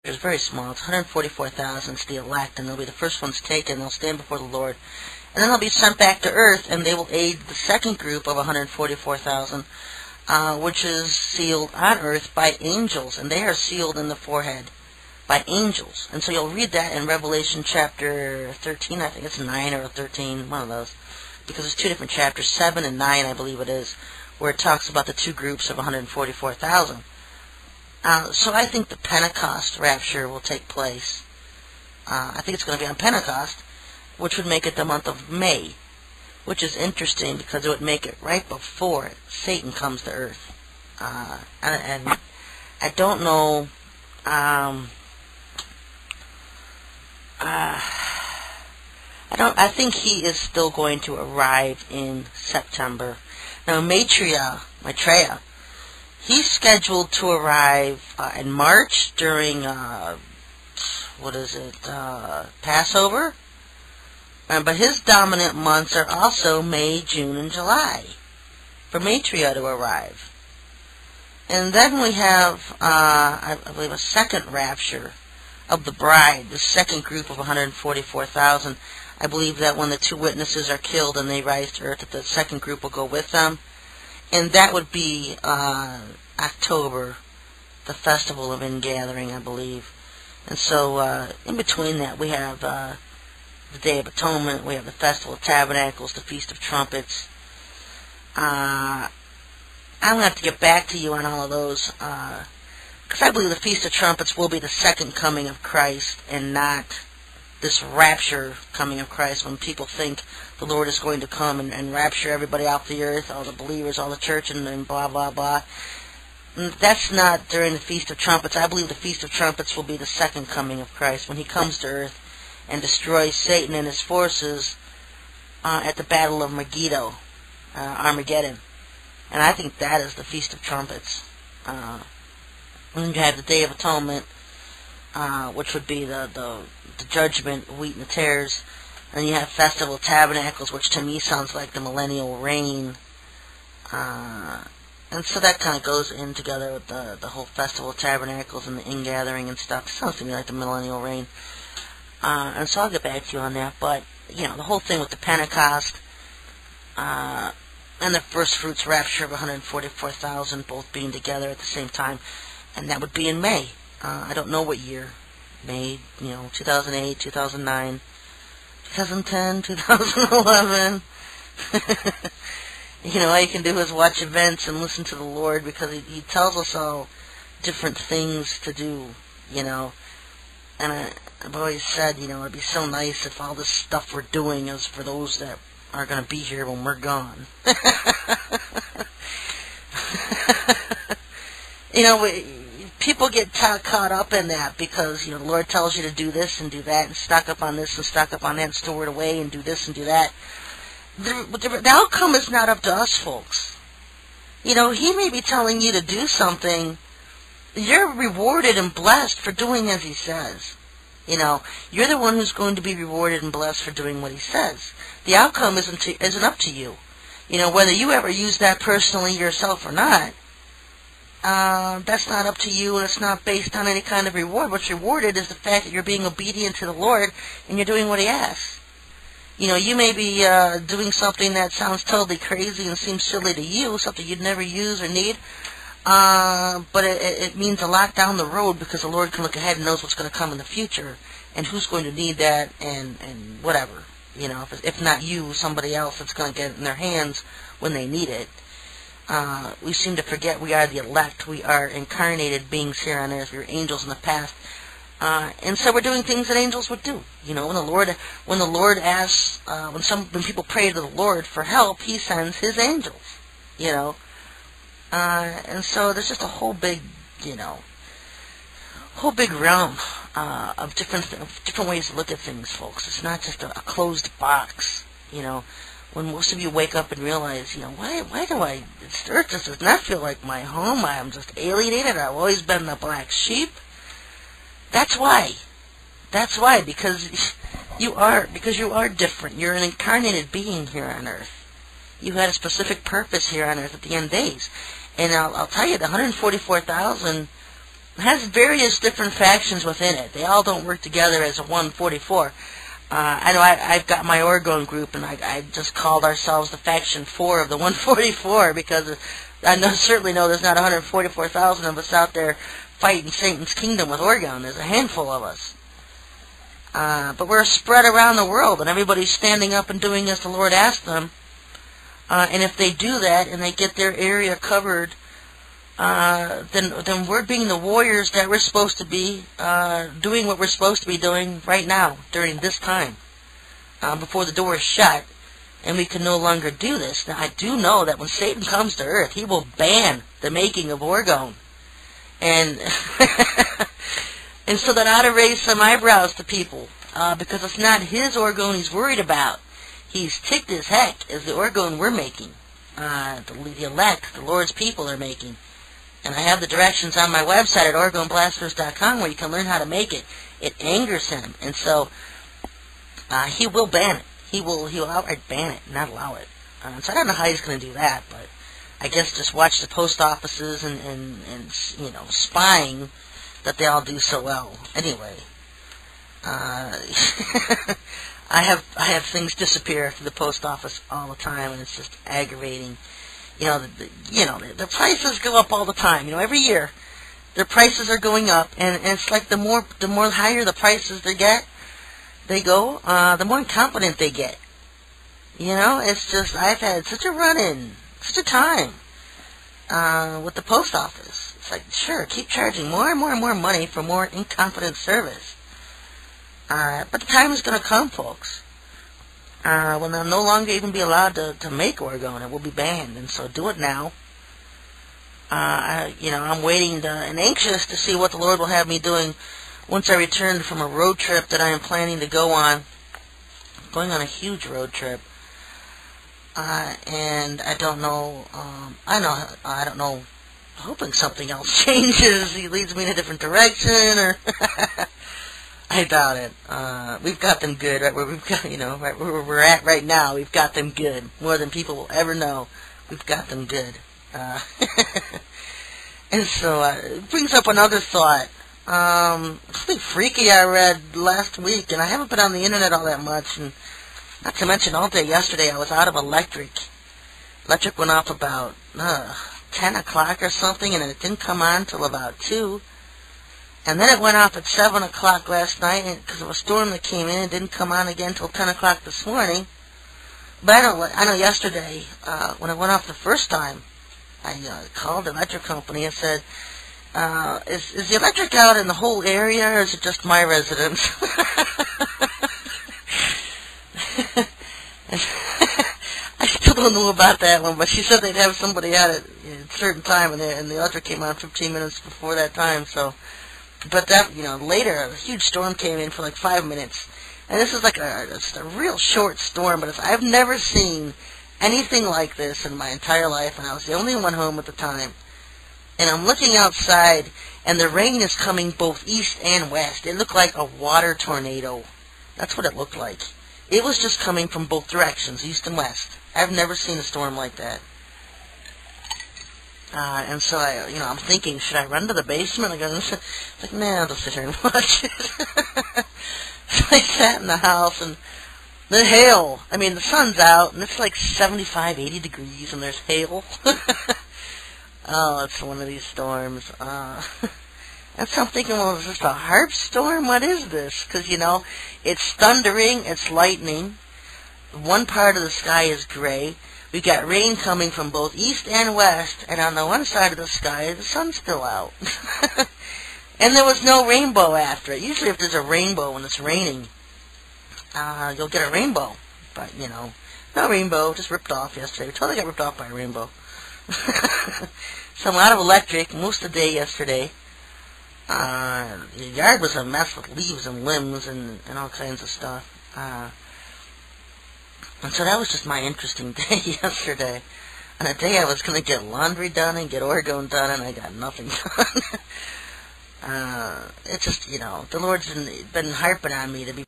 factor is very small. It's 144,000 is the elect, and they'll be the first ones taken. They'll stand before the Lord. And then they'll be sent back to earth, and they will aid the second group of 144,000, which is sealed on earth by angels, and they are sealed in the forehead by angels. And so you'll read that in Revelation chapter 13, I think it's 9 or 13, one of those, because there's two different chapters, 7 and 9, I believe it is, where it talks about the two groups of 144,000. So I think the Pentecost rapture will take place. I think it's going to be on Pentecost, which would make it the month of May, which is interesting because it would make it right before Satan comes to earth. And I don't know... I think he is still going to arrive in September. Now, Maitreya, he's scheduled to arrive in March during, Passover. But his dominant months are also May, June, and July for Maitreya to arrive. And then we have, I believe, a second rapture of the bride, the second group of 144,000. I believe that when the two witnesses are killed and they rise to earth, that the second group will go with them. And that would be October, the Festival of Ingathering, I believe. And so in between that, we have the Day of Atonement, we have the Festival of Tabernacles, the Feast of Trumpets. I'm going to have to get back to you on all of those, because I believe the Feast of Trumpets will be the second coming of Christ and not this rapture coming of Christ, when people think the Lord is going to come and rapture everybody off the earth, all the believers, all the church, and blah, blah, blah. That's not during the Feast of Trumpets. I believe the Feast of Trumpets will be the second coming of Christ, when he comes to earth and destroys Satan and his forces at the Battle of Armageddon. And I think that is the Feast of Trumpets. And then you have the Day of Atonement, which would be the judgment, wheat and the tares. And you have Festival of Tabernacles, which to me sounds like the millennial reign. And so that kind of goes in together with the whole Festival of Tabernacles and the ingathering and stuff. It sounds to me like the millennial reign. And so I'll get back to you on that. But, the whole thing with the Pentecost and the first fruits rapture of 144,000 both being together at the same time. And that would be in May. I don't know what year. May, 2008, 2009, 2010, 2011. All you can do is watch events and listen to the Lord, because he tells us all different things to do, And I've always said, it'd be so nice if all this stuff we're doing is for those that are going to be here when we're gone. People get caught up in that because, the Lord tells you to do this and do that and stock up on this and stock up on that and store it away and do this and do that. The outcome is not up to us, folks. He may be telling you to do something. You're rewarded and blessed for doing as he says. You're the one who's going to be rewarded and blessed for doing what he says. The outcome isn't up to you. Whether you ever use that personally yourself or not, that's not up to you, and it's not based on any kind of reward. What's rewarded is the fact that you're being obedient to the Lord and you're doing what he asks. You may be doing something that sounds totally crazy and seems silly to you, something you'd never use or need, but it means a lot down the road, because the Lord can look ahead and knows what's going to come in the future and who's going to need that and whatever. If not you, somebody else that's going to get it in their hands when they need it. We seem to forget we are the elect. We are incarnated beings here on earth. We were angels in the past. And so we're doing things that angels would do. When the Lord asks, when people pray to the Lord for help, he sends his angels. And so there's just a whole big realm of different ways to look at things, folks. It's not just a closed box. When most of you wake up and realize, why do this earth just does not feel like my home. I'm just alienated. I've always been the black sheep. That's why. Because you are different. You're an incarnated being here on earth. You had a specific purpose here on earth at the end days. And I'll tell you, the 144,000 It has various different factions within it. They all don't work together as a 144. I know I've got my Oregon group, and I just called ourselves the Faction 4 of the 144 because certainly know there's not 144,000 of us out there fighting Satan's kingdom with Oregon. There's a handful of us. But we're spread around the world, and everybody's standing up and doing as the Lord asked them. And if they do that and they get their area covered, then we're being the warriors that we're supposed to be, doing what we're supposed to be doing right now, during this time, before the door is shut, and we can no longer do this. Now, I do know that when Satan comes to earth, he will ban the making of Oregon. And, and so that ought to raise some eyebrows to people, because it's not his Oregon he's worried about. He's ticked as heck as the Oregon we're making, the elect, the Lord's people are making. And I have the directions on my website at OregonBlasters.com where you can learn how to make it. It angers him, and so he will ban it. He will outright ban it, not allow it. So I don't know how he's going to do that, but I guess just watch the post offices and spying that they all do so well. Anyway, I have things disappear through the post office all the time, and it's just aggravating. The prices go up all the time. Every year, their prices are going up, and it's like the more higher the prices they go, the more incompetent they get. It's just, I've had such a run-in, such a time, with the post office. It's like, sure, keep charging more and more and more money for more incompetent service. But the time is going to come, folks, when they'll no longer even be allowed to make Oregon. It will be banned, and so do it now. I'm waiting and anxious to see what the Lord will have me doing once I return from a road trip that I am planning to go on. I'm going on a huge road trip, and I don't know. I don't know. Hoping something else changes. He leads me in a different direction, or I doubt it. We've got them good, right where we've got, right where we're at right now. We've got them good, more than people will ever know. We've got them good. And so it brings up another thought. Something freaky I read last week, and I haven't been on the internet all that much, and not to mention all day yesterday I was out of electric. Electric went off about 10 o'clock or something, and it didn't come on till about 2. And then it went off at 7 o'clock last night because of a storm that came in. It didn't come on again till 10 o'clock this morning. But I know yesterday, when it went off the first time, I called the electric company and said, is the electric out in the whole area, or is it just my residence? I still don't know about that one, but she said they'd have somebody out at a certain time, and the electric came on 15 minutes before that time, so... But that, later, a huge storm came in for like 5 minutes. And this is like just a real short storm, but I've never seen anything like this in my entire life, and I was the only one home at the time. And I'm looking outside, and the rain is coming both east and west. It looked like a water tornado. That's what it looked like. It was just coming from both directions, east and west. I've never seen a storm like that. And so I'm thinking, should I run to the basement? It's like, nah, I'll just sit here and watch it. So I sat in the house, and the hail. The sun's out, and it's like 75, 80 degrees, and there's hail. Oh, it's one of these storms. And so I'm thinking, well, is this a harp storm? What is this? Because, it's thundering, it's lightning. One part of the sky is gray. We've got rain coming from both east and west, and on the one side of the sky, the sun's still out. And there was no rainbow after it. Usually if there's a rainbow when it's raining, you'll get a rainbow. But, no rainbow, just ripped off yesterday. We totally got ripped off by a rainbow. So I'm out of electric most of the day yesterday. The yard was a mess with leaves and limbs and all kinds of stuff. And so that was just my interesting day yesterday. On a day I was going to get laundry done and get Oregon done, and I got nothing done. It's just, the Lord's been harping on me to be